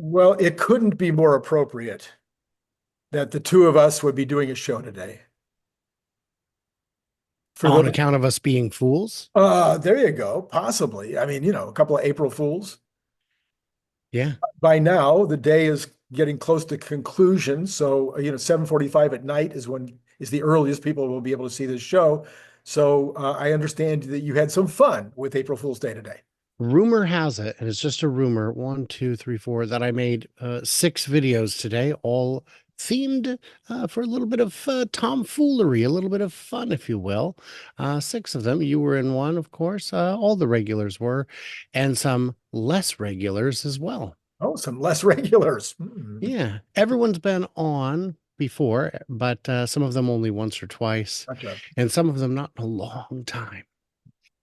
Well, it couldn't be more appropriate that the two of us would be doing a show today. For On the account of us being fools? there you go, possibly. I mean, a couple of April Fools. Yeah. By now, the day is getting close to conclusion. So, 7:45 at night is the earliest people will be able to see this show. So, I understand that you had some fun with April Fool's Day today. Rumor has it, and it's just a rumor, one, two, three, four, that I made 6 videos today, all themed for a little bit of tomfoolery, a little bit of fun, if you will. 6 of them. You were in one, of course. All the regulars were, and some less regulars as well. Oh, some less regulars. Yeah, everyone's been on before, but some of them only once or twice, Gotcha. and some of them not in a long time.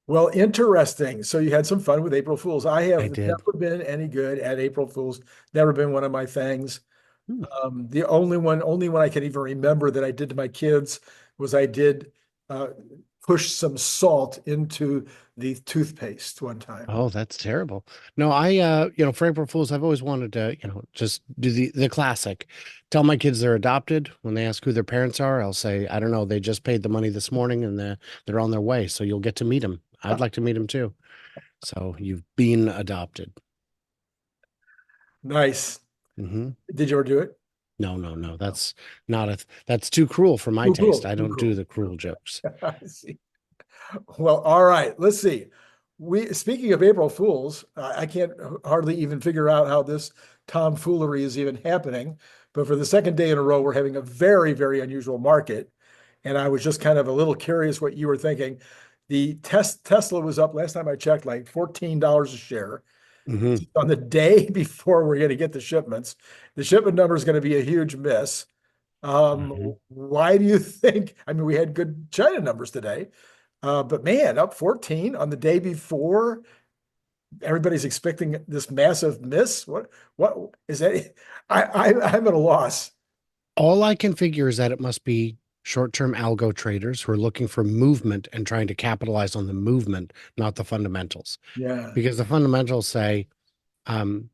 Well, interesting. So you had some fun with April Fools. I I have did. never been any good at April Fools. Never been one of my things. Hmm. The only one I can even remember that I did to my kids was I did uh, push some salt into the toothpaste one time. Oh, that's terrible. No, for April Fools, I've always wanted to, just do the classic. Tell my kids they're adopted. When they ask who their parents are, I'll say, I don't know, they just paid the money this morning and they're on their way. So you'll get to meet them. I'd like to meet them too. So you've been adopted. Nice. Hmm. Did you ever do it? No, no, no. No. That's too cruel for my Too taste. cool. I Too don't do cool. the cruel jokes. I see. Well, all right. Let's see. We speaking of April Fools, I can't hardly even figure out how this tomfoolery is even happening. But for the second day in a row, we're having a very, very unusual market. And I was just kind of a little curious what you were thinking. The Tesla was up last time I checked, like $14 a share. Hmm. On the day before we're going to get the shipments. The shipment number is going to be a huge miss. Hmm. Why do you think? I mean, we had good China numbers today, but man, up 14 on the day before. Everybody's expecting this massive miss. What is that? I'm at a loss. All I can figure is that it must be short-term algo traders who are looking for movement and trying to capitalize on the movement, not the fundamentals. Yeah, Because the fundamentals say um,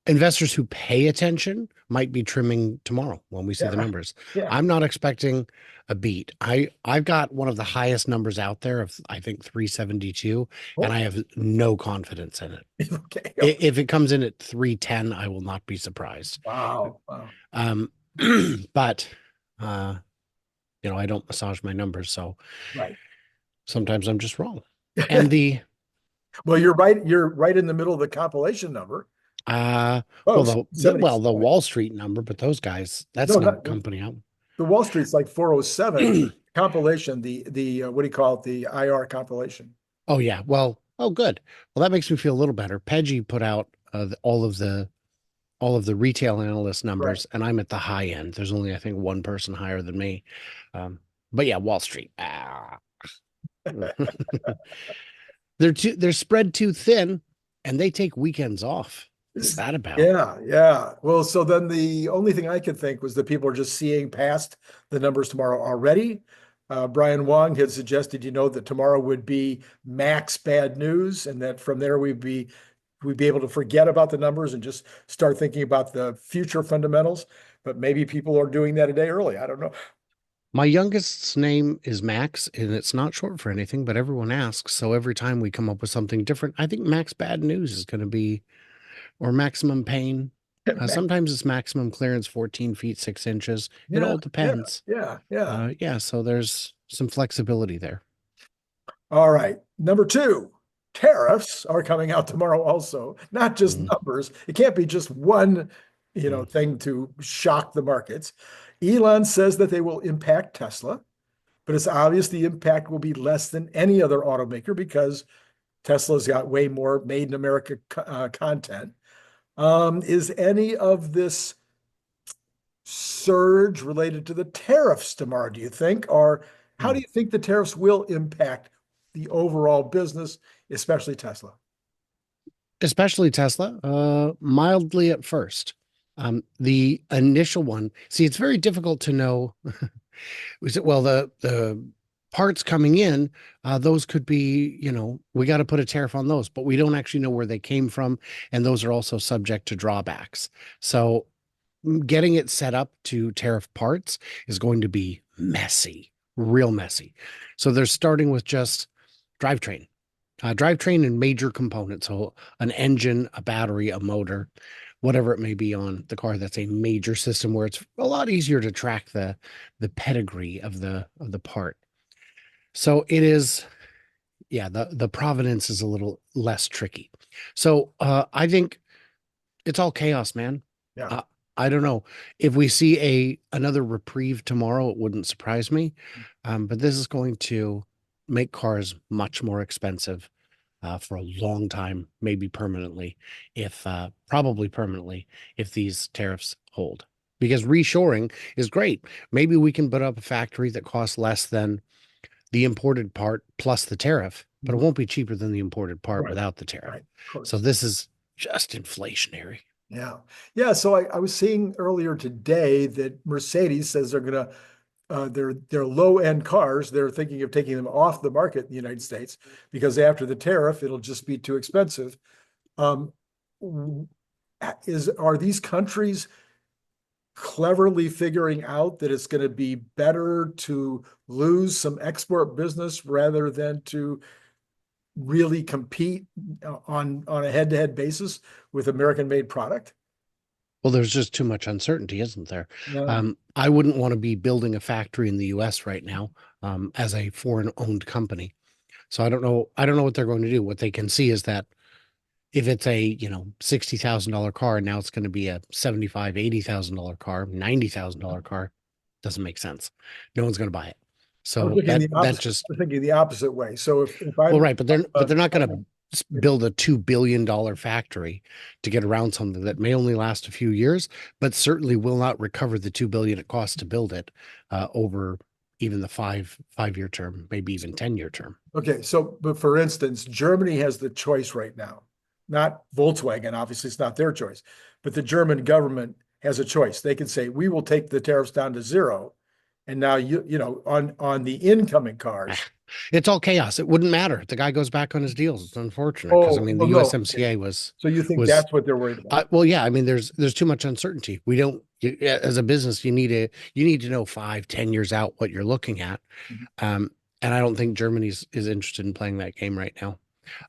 investors who pay attention might be trimming tomorrow when we see yeah, the right. numbers. Yeah. I'm not expecting a beat. I've got one of the highest numbers out there of I think 372, and Oh, I have no confidence in it. okay. If it comes in at 310, I will not be surprised. Wow. Wow. Um, but uh, I don't massage my numbers, so Right. sometimes I'm just wrong. And the Well, you're right. You're right in the middle of the compilation number. well Oh, the 77. Wall Street number, but those guys, that's No, no not company out. the Wall Street's like 407. Compilation, the what do you call it? The IR compilation. Oh yeah, well, oh good. Well, that makes me feel a little better. Peggy put out all of the retail analyst Right. numbers, and I'm at the high end. There's only I think one person higher than me. But yeah, Wall Street. They're spread too thin, and they take weekends off. What's that about? Yeah, yeah. Well, so then the only thing I could think was that people are just seeing past the numbers tomorrow already. Brian Wang had suggested, that tomorrow would be max bad news, and that from there we'd be able to forget about the numbers and just start thinking about the future fundamentals. But maybe people are doing that a day early. I don't know. My youngest's name is Max, and it's not short for anything, but everyone asks. So every time we come up with something different, I think Max Bad News is going to be, or Maximum Pain. Sometimes it's maximum clearance, 14 feet, 6 inches. It Yeah, all yeah, depends. yeah, yeah. Yeah, so there's some flexibility there. All right. Number two, tariffs are coming out tomorrow also, not just Mm, numbers. It can't be just one, mm. thing to shock the markets. Elon says that they will impact Tesla, but it's obvious the impact will be less than any other automaker because Tesla's got way more made in America content. Is any of this surge related to the tariffs tomorrow, do you think? Or how do Mm. you think the tariffs will impact the overall business, especially Tesla? Especially Tesla, mildly at first. The initial one, see, it's very difficult to know. Was it well the parts coming in, those could be, we got to put a tariff on those, but we don't actually know where they came from. And those are also subject to drawbacks. So getting it set up to tariff parts is going to be messy, real messy. So they're starting with just drivetrain, drivetrain and major components. So an engine, a battery, a motor, whatever it may be on the car. That's a major system where it's a lot easier to track the pedigree of the part. So it is, yeah, the provenance is a little less tricky. So I think it's all chaos, man. Yeah. I don't know if we see another reprieve tomorrow, it wouldn't surprise me. But this is going to make cars much more expensive for a long time, maybe permanently, if probably permanently, if these tariffs hold. Because reshoring is great. Maybe we can put up a factory that costs less than the imported part plus the tariff, but it won't be cheaper than the imported part without the tariff. Right, of course. So this is just inflationary. Yeah. Yeah. So I was seeing earlier today that Mercedes says they're going to, their low-end cars, they're thinking of taking them off the market in the United States because after the tariff, it'll just be too expensive. Are these countries cleverly figuring out that it's going to be better to lose some export business rather than to really compete on a head-to-head basis with American-made product? Well, there's just too much uncertainty, isn't there? Yeah. I wouldn't want to be building a factory in the US right now, as a foreign-owned company. So I don't know what they're going to do. What they can see is that if it's a, $60,000 car, now it's going to be a $75,000, $80,000 car, $90,000 car. Doesn't make sense. No one's going to buy it. So that just I'm thinking the opposite way. So if well, right, but they're not going to build a $2 billion factory to get around something that may only last a few years, but certainly will not recover the $2 billion it costs to build it over even the five-year term, maybe even 10-year term. Okay, so but for instance, Germany has the choice right now, not Volkswagen. Obviously, it's not their choice, but the German government has a choice. They can say we will take the tariffs down to zero, and now on the incoming cars. It's all chaos. It wouldn't matter if the guy goes back on his deals. It's unfortunate because I mean the USMCA was. So you think that's what they're worried about? Well, yeah. I mean, there's too much uncertainty. We don't, as a business, you need to know 5-10 years out what you're looking at. And I don't think Germany is interested in playing that game right now.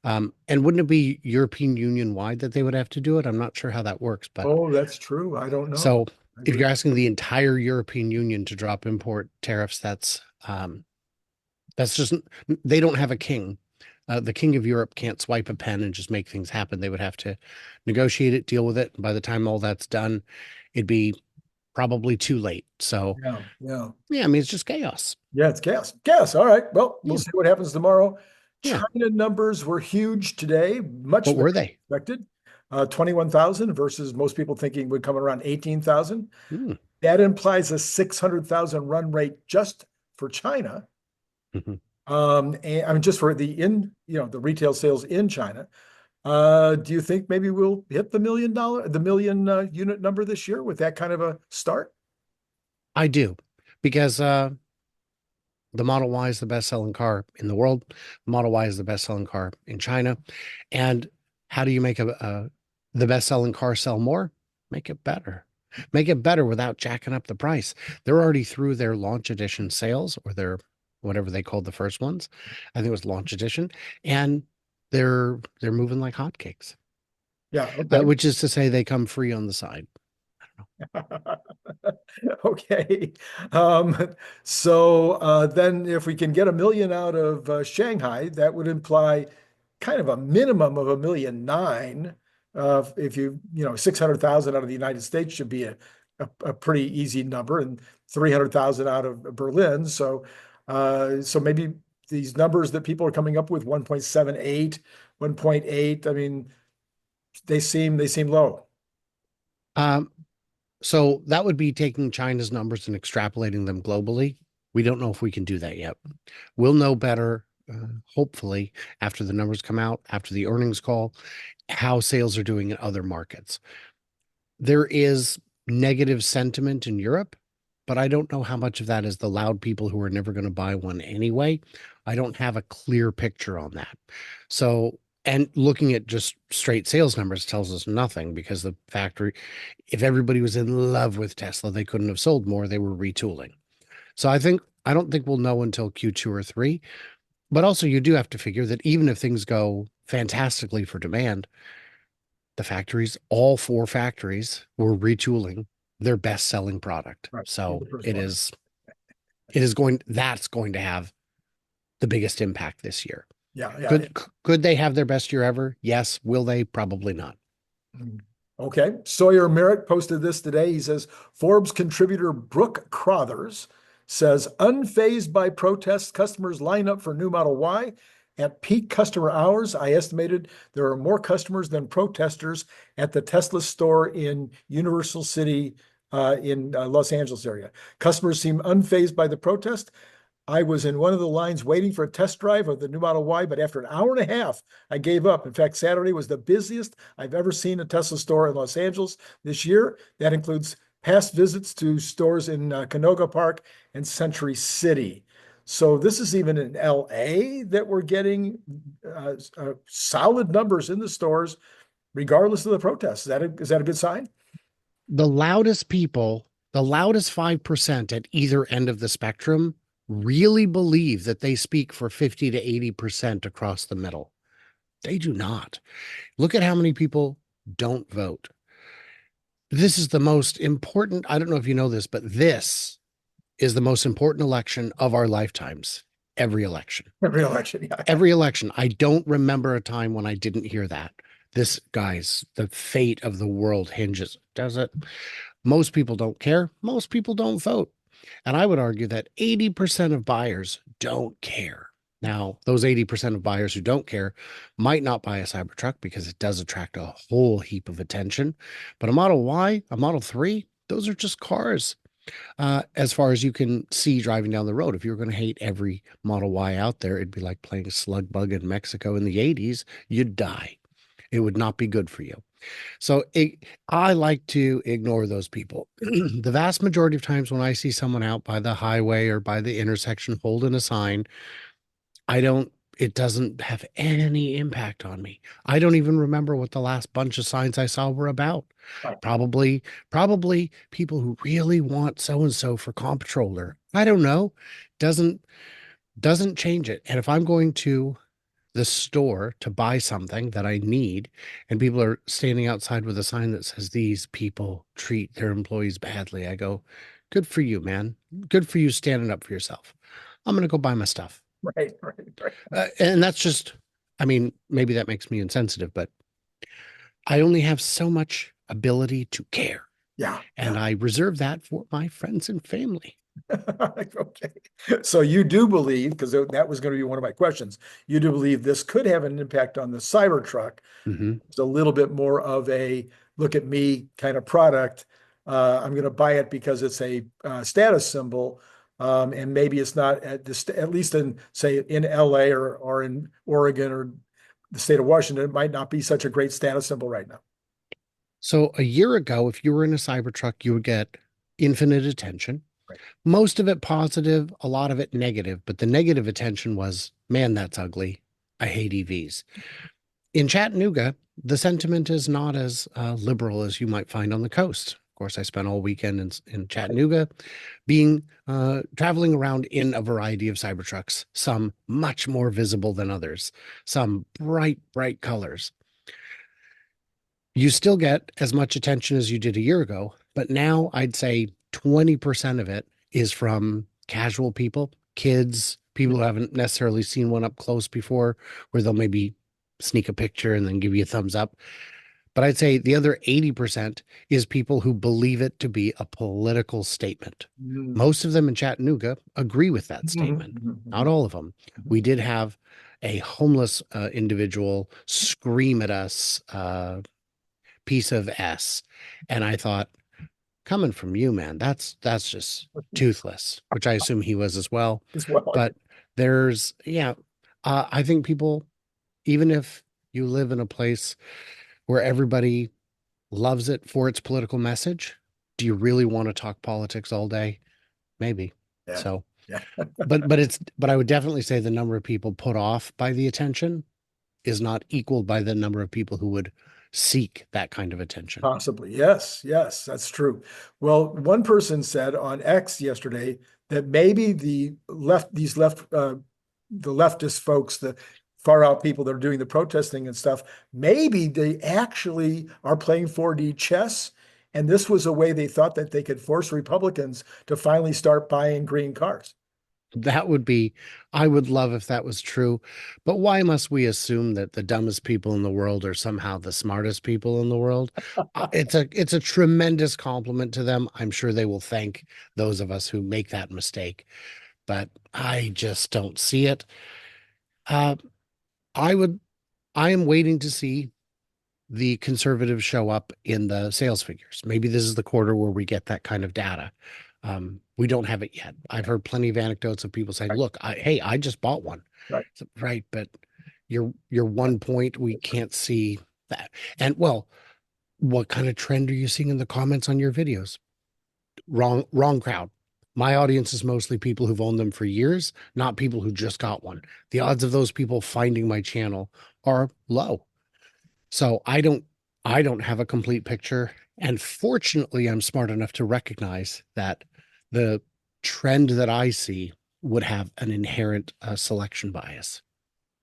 And wouldn't it be European Union wide that they would have to do it? I'm not sure how that works, but that's true. I don't know. So if you're asking the entire European Union to drop import tariffs, that's just, they don't have a king. The king of Europe can't swipe a pen and just make things happen. They would have to negotiate it, deal with it. By the time all that's done, it'd be probably too late. So yeah. I mean, it's just chaos. Yeah, it's chaos. All right. Well, we'll see what happens tomorrow. China numbers were huge today. What were they expected? 21,000 versus most people thinking would come around 18,000. That implies a 600,000 run rate just for China. And I mean, just for the retail sales in China. Do you think maybe we'll hit the million unit number this year with that kind of a start? I do, because the Model Y is the best-selling car in the world. Model Y is the best-selling car in China. And how do you make the best-selling car sell more? Make it better. Make it better without jacking up the price. They're already through their launch edition sales, or their whatever they called the first ones. I think it was launch edition, and they're moving like hotcakes. Yeah, okay. Which is to say, they come free on the side. I don't know. Okay. So then if we can get 1 million out of Shanghai, that would imply kind of a minimum of 1.9 million. If 600,000 out of the United States should be a pretty easy number, and 300,000 out of Berlin. So maybe these numbers that people are coming up with, 1.78, 1.8, I mean, they seem low. So that would be taking China's numbers and extrapolating them globally. We don't know if we can do that yet. We'll know better, hopefully, after the numbers come out, after the earnings call, how sales are doing in other markets. There is negative sentiment in Europe, but I don't know how much of that is the loud people who are never going to buy one anyway. I don't have a clear picture on that. So, and looking at just straight sales numbers tells us nothing, because the factory, if everybody was in love with Tesla, they couldn't have sold more. They were retooling. So I don't think we'll know until Q2 or 3. But also, you do have to figure that even if things go fantastically for demand, the factories, all 4 factories, were retooling their best selling product. Right. So The first it one. is that's going to have the biggest impact this year. Yeah, yeah. Could they have their best year ever? Yes. Will they? Probably not. Okay. Sawyer Merritt posted this today. He says Forbes contributor Brooke Crothers says, unfazed by protests, customers line up for new Model Y. At peak customer hours, I estimated there are more customers than protesters at the Tesla store in Universal City in Los Angeles area. Customers seem unfazed by the protest. I was in one of the lines waiting for a test drive of the new Model Y, but after an hour and a half, I gave up. In fact, Saturday was the busiest I've ever seen a Tesla store in Los Angeles this year. That includes past visits to stores in Canoga Park and Century City. So this is even in LA that we're getting solid numbers in the stores, regardless of the protests. Is that a good sign? The loudest people, the loudest 5% at either end of the spectrum, really believe that they speak for 50 to 80% across the middle. They do not. Look at how many people don't vote. This is the most important. I don't know if you know this, but this is the most important election of our lifetimes. Every election. Every election, yeah. Every election. I don't remember a time when I didn't hear that. This, guys, the fate of the world hinges. Does it? Most people don't care. Most people don't vote. And I would argue that 80% of buyers don't care. Now, those 80% of buyers who don't care might not buy a Cybertruck because it does attract a whole heap of attention. But a Model Y, a Model 3, those are just cars. As far as you can see driving down the road. If you were going to hate every Model Y out there, it'd be like playing slug bug in Mexico in the 80s. You'd die. It would not be good for you. So I like to ignore those people. The vast majority of times when I see someone out by the highway or by the intersection holding a sign, it doesn't have any impact on me. I don't even remember what the last bunch of signs I saw were about. Right. Probably people who really want so-and-so for comptroller. I don't know. Doesn't change it. And if I'm going to the store to buy something that I need, and people are standing outside with a sign that says, these people treat their employees badly, I go, good for you, man. Good for you standing up for yourself. I'm going to go buy my stuff. Right. And that's just, I mean, maybe that makes me insensitive, but I only have so much ability to care. Yeah. And I reserve that for my friends and family. Okay. So you do believe, because that was going to be one of my questions, you do believe this could have an impact on the Cybertruck. Mm-hmm. It's a little bit more of a look at me kind of product. I'm going to buy it because it's a status symbol. And maybe it's not at least in, say, in LA or in Oregon or the state of Washington, it might not be such a great status symbol right now. So a year ago, if you were in a Cybertruck, you would get infinite attention. Right. Most of it positive, a lot of it negative, but the negative attention was, man, that's ugly. I hate EVs. In Chattanooga, the sentiment is not as liberal as you might find on the coast. Of course, I spent all weekend in Chattanooga traveling around in a variety of Cybertrucks, some much more visible than others, some bright colors. You still get as much attention as you did a year ago, but now I'd say 20% of it is from casual people, kids, people who haven't necessarily seen one up close before, where they'll maybe sneak a picture and then give you a thumbs up. But I'd say the other 80% is people who believe it to be a political statement. Mm-hmm. Most of them in Chattanooga agree with that statement. Mm-hmm. Not all of them. We did have a homeless individual scream at us, piece of S. And I thought, coming from you, man, that's just toothless, which I assume he was as well. But there's, I think people, even if you live in a place where everybody loves it for its political message, do you really want to talk politics all day? maybe. Yeah. So, Yeah. but I would definitely say the number of people put off by the attention is not equaled by the number of people who would seek that kind of attention. Possibly. Yes. Yes, that's true. Well, one person said on X yesterday that maybe the leftist folks, the far out people that are doing the protesting and stuff, maybe they actually are playing 4D chess. And this was a way they thought that they could force Republicans to finally start buying green cars. That would be, I would love if that was true. But why must we assume that the dumbest people in the world are somehow the smartest people in the world? It's a tremendous compliment to them. I'm sure they will thank those of us who make that mistake, but I just don't see it. Uh, I would, I am waiting to see the conservatives show up in the sales figures. Maybe this is the quarter where we get that kind of data. We don't have it yet. I've heard plenty of anecdotes of people saying, Right. "Look, hey, I just bought one." Right. Right, but your 1 point, we can't see that. And well, what kind of trend are you seeing in the comments on your videos? Wrong crowd. My audience is mostly people who've owned them for years, not people who just got one. The odds of those people finding my channel are low. So I don't have a complete picture. And fortunately, I'm smart enough to recognize that the trend that I see would have an inherent selection bias.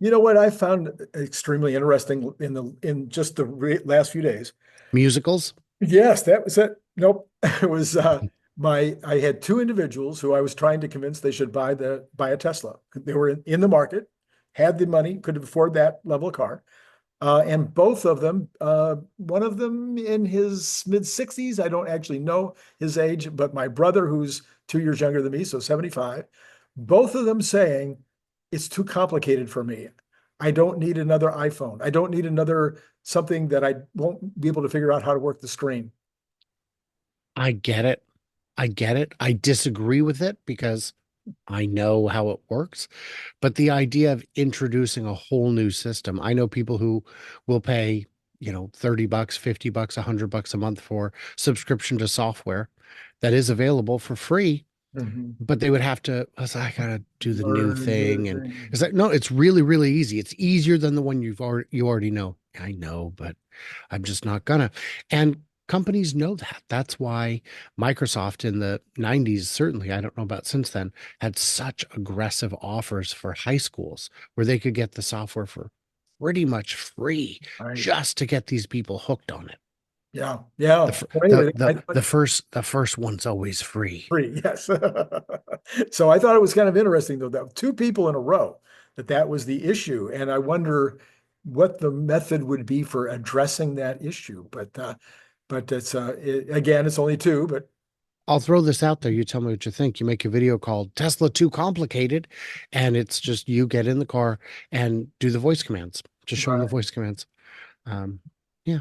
You know what I found extremely interesting in just the last few days? Musicals? Yes, that was it. Nope. It was I had two individuals who I was trying to convince they should buy a Tesla. They were in the market, had the money, could afford that level of car. And both of them, one of them in his mid 60s, I don't actually know his age, but my brother, who's 2 years younger than me, so 75, both of them saying, it's too complicated for me. I don't need another iPhone. I don't need another something that I won't be able to figure out how to work the screen. I get it. I get it. I disagree with it because I know how it works. But the idea of introducing a whole new system, I know people who will pay, 30 bucks, 50 bucks, $100 a month for subscription to software that is available for free, Mhm. but they would have to, I gotta do the new Learn new thing. And things. it's like, no, it's really, really easy. It's easier than the one you already know. I know, but I'm just not gonna. And companies know that. That's why Microsoft in the 90s, certainly, I don't know about since then, had such aggressive offers for high schools where they could get the software for pretty much free Right. just to get these people hooked on it. Yeah. Yeah. The fir- So the anyway, the the first the first one's always free. free. Yes. So I thought it was kind of interesting though, that two people in a row that was the issue. And I wonder what the method would be for addressing that issue. But again, it's only two, but I'll throw this out there. You tell me what you think. You make a video called Tesla Too Complicated, and it's just you get in the car and do the voice commands. Just show them the right. voice commands. Um, yeah.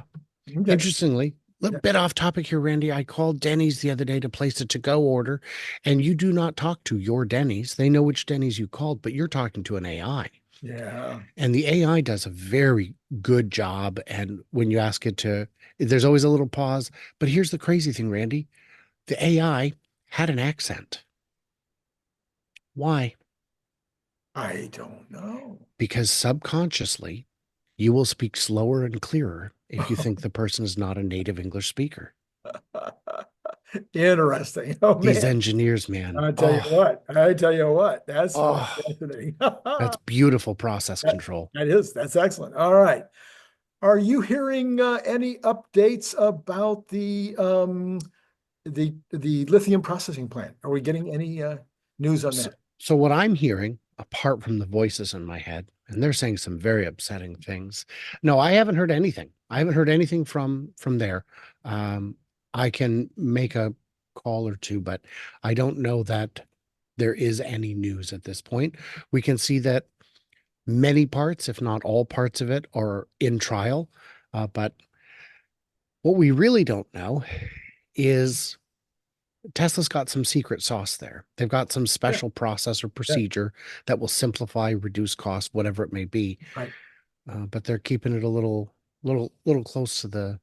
Okay. Interestingly, a little Yeah. bit off topic here, Randy. I called Denny's the other day to place a to-go order, and you do not talk to your Denny's. They know which Denny's you called, but you're talking to an AI. Yeah. And the AI does a very good job. And when you ask it to, there's always a little pause. But here's the crazy thing, Randy. The AI had an accent. Why? I don't know. Because subconsciously, you will speak slower and clearer if you think the person is not a native English speaker. Interesting. Oh These man. engineers, man. I tell you what, that's Oh, fascinating. that's beautiful process control. That's excellent. All right. Are you hearing any updates about the lithium processing plant? Are we getting any news on So, that? so what I'm hearing, apart from the voices in my head, and they're saying some very upsetting things. No, I haven't heard anything. I haven't heard anything from there. Um, I can make a call or two, but I don't know that there is any news at this point. We can see that many parts, if not all parts of it, are in trial. But what we really don't know is Tesla's got some secret sauce there. They've got some Yeah, special process or yeah, procedure that will simplify, reduce cost, whatever it may be. right. But they're keeping it a little close to the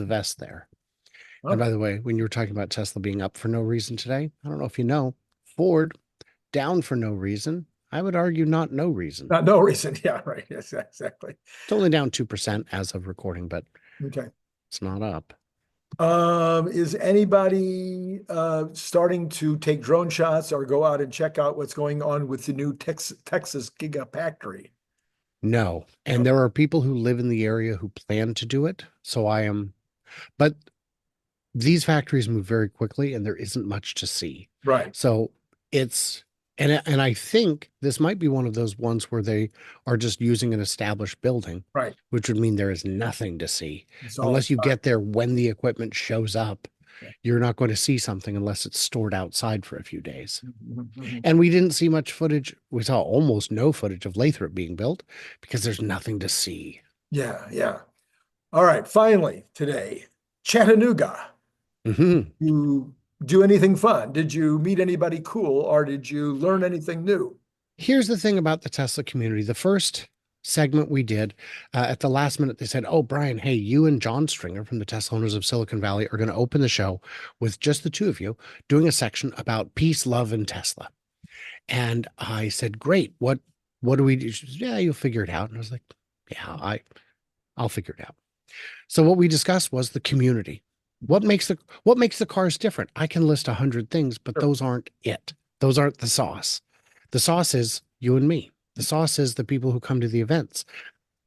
vest there. And Huh. by the way, when you were talking about Tesla being up for no reason today, I don't know if you know, Ford down for no reason. I would argue not no reason. Not no reason. Yeah, right. Yes, exactly. It's only down 2% as of recording, but Okay. it's not up. Is anybody starting to take drone shots or go out and check out what's going on with the new Texas Gigafactory? No. And there are people who live in the area who plan to do it. So I am, but these factories move very quickly and there isn't much to see. Right. So it's, and I think this might be one of those ones where they are just using an established building, Right. which would mean there is nothing to see. It's all Unless you outside. get there when the equipment shows up, Yeah. you're not going to see something unless it's stored outside for a few days. Mhm. And we didn't see much footage. We saw almost no footage of Lathrop being built because there's nothing to see. Yeah, yeah. All right. Finally, today, Chattanooga. Mhm. You do anything fun? Did you meet anybody cool or did you learn anything new? Here's the thing about the Tesla community. The first segment we did at the last minute, they said, "Oh, Brian, hey, you and John Stringer from the Tesla owners of Silicon Valley are going to open the show with just the two of you doing a section about peace, love, and Tesla." And I said, "Great. What do we do?" She said, "Yeah, you'll figure it out." And I was like, "Yeah, I'll figure it out." So what we discussed was the community. What makes the cars different? I can list 100 things, but Sure. those aren't it. Those aren't the sauce. The sauce is you and me. The sauce is the people who come to the events.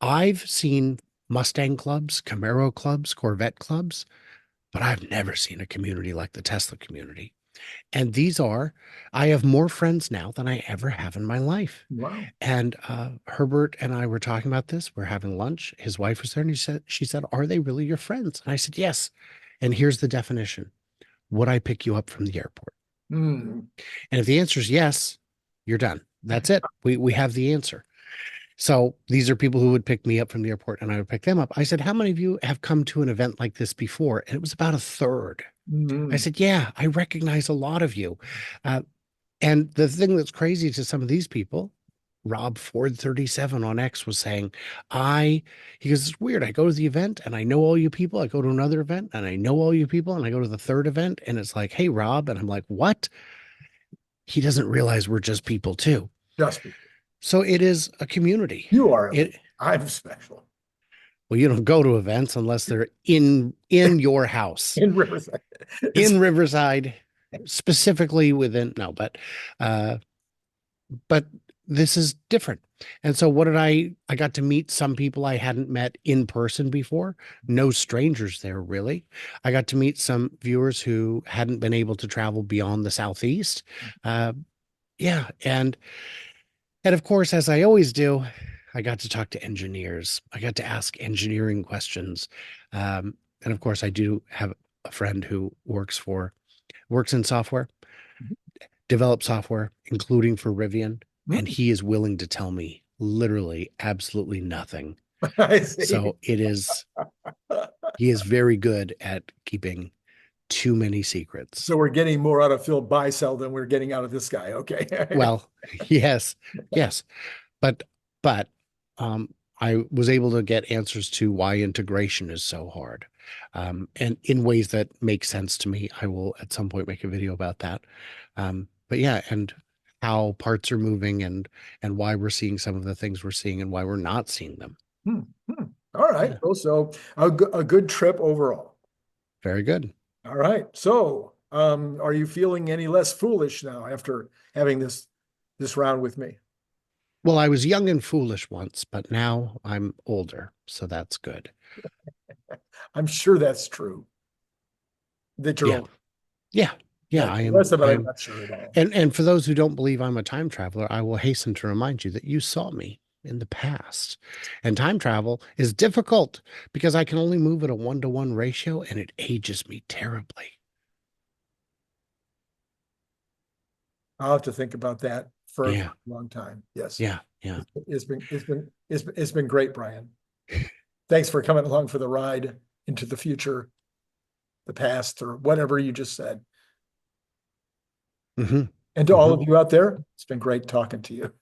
I've seen Mustang clubs, Camaro clubs, Corvette clubs, but I've never seen a community like the Tesla community. And I have more friends now than I ever have in my life. Wow. And Herbert and I were talking about this. We're having lunch. His wife was there, and she said, "Are they really your friends?" And I said, "Yes." And here's the definition: would I pick you up from the airport? Mm. And if the answer is yes, you're done. That's it. We have the answer. So these are people who would pick me up from the airport, and I would pick them up. I said, "How many of you have come to an event like this before?" And it was about a third. I Mm. said, "Yeah, I recognize a lot of you." And the thing that's crazy to some of these people, Rob Ford 37 on X was saying, he goes, "It's weird. I go to the event and I know all you people. I go to another event and I know all you people. And I go to the third event and it's like, 'Hey, Rob.'" And I'm like, "What?" He doesn't realize we're just people too. Just people. So it is a community. You are. It, I'm special. well, you don't go to events unless they're in your house, In Riverside. in Riverside, specifically within, no, but this is different. And so what did I got to meet some people I hadn't met in person before. No strangers there, really. I got to meet some viewers who hadn't been able to travel beyond the Southeast. Yeah. And of course, as I always do, I got to talk to engineers. I got to ask engineering questions. And of course, I do have a friend who works in software, develops software, including for Rivian, and he is willing to tell me literally absolutely nothing. I see. So he is very good at keeping too many secrets. So we're getting more out of Phil Bicel than we're getting out of this guy. Okay. Well, yes, but I was able to get answers to why integration is so hard, and in ways that make sense to me. I will at some point make a video about that. But yeah, and how parts are moving and why we're seeing some of the things we're seeing and why we're not seeing them. All right. Yeah. Well, so a good trip overall. Very good. All right. So, are you feeling any less foolish now after having this round with me? Well, I was young and foolish once, but now I'm older, so that's good. I'm sure that's true. That you're Yeah. old. Yeah, I am. The rest of it, I I'm am. not sure at all. And for those who don't believe I'm a time traveler, I will hasten to remind you that you saw me in the past. And time travel is difficult because I can only move at a 1-to-1 ratio and it ages me terribly. I'll have to think about that for Yeah. a long time. Yes. Yeah. It's been great, Brian. Thanks for coming along for the ride into the future, the past, or whatever you just said. Mm-hmm. And to all of you out there, it's been great talking to you.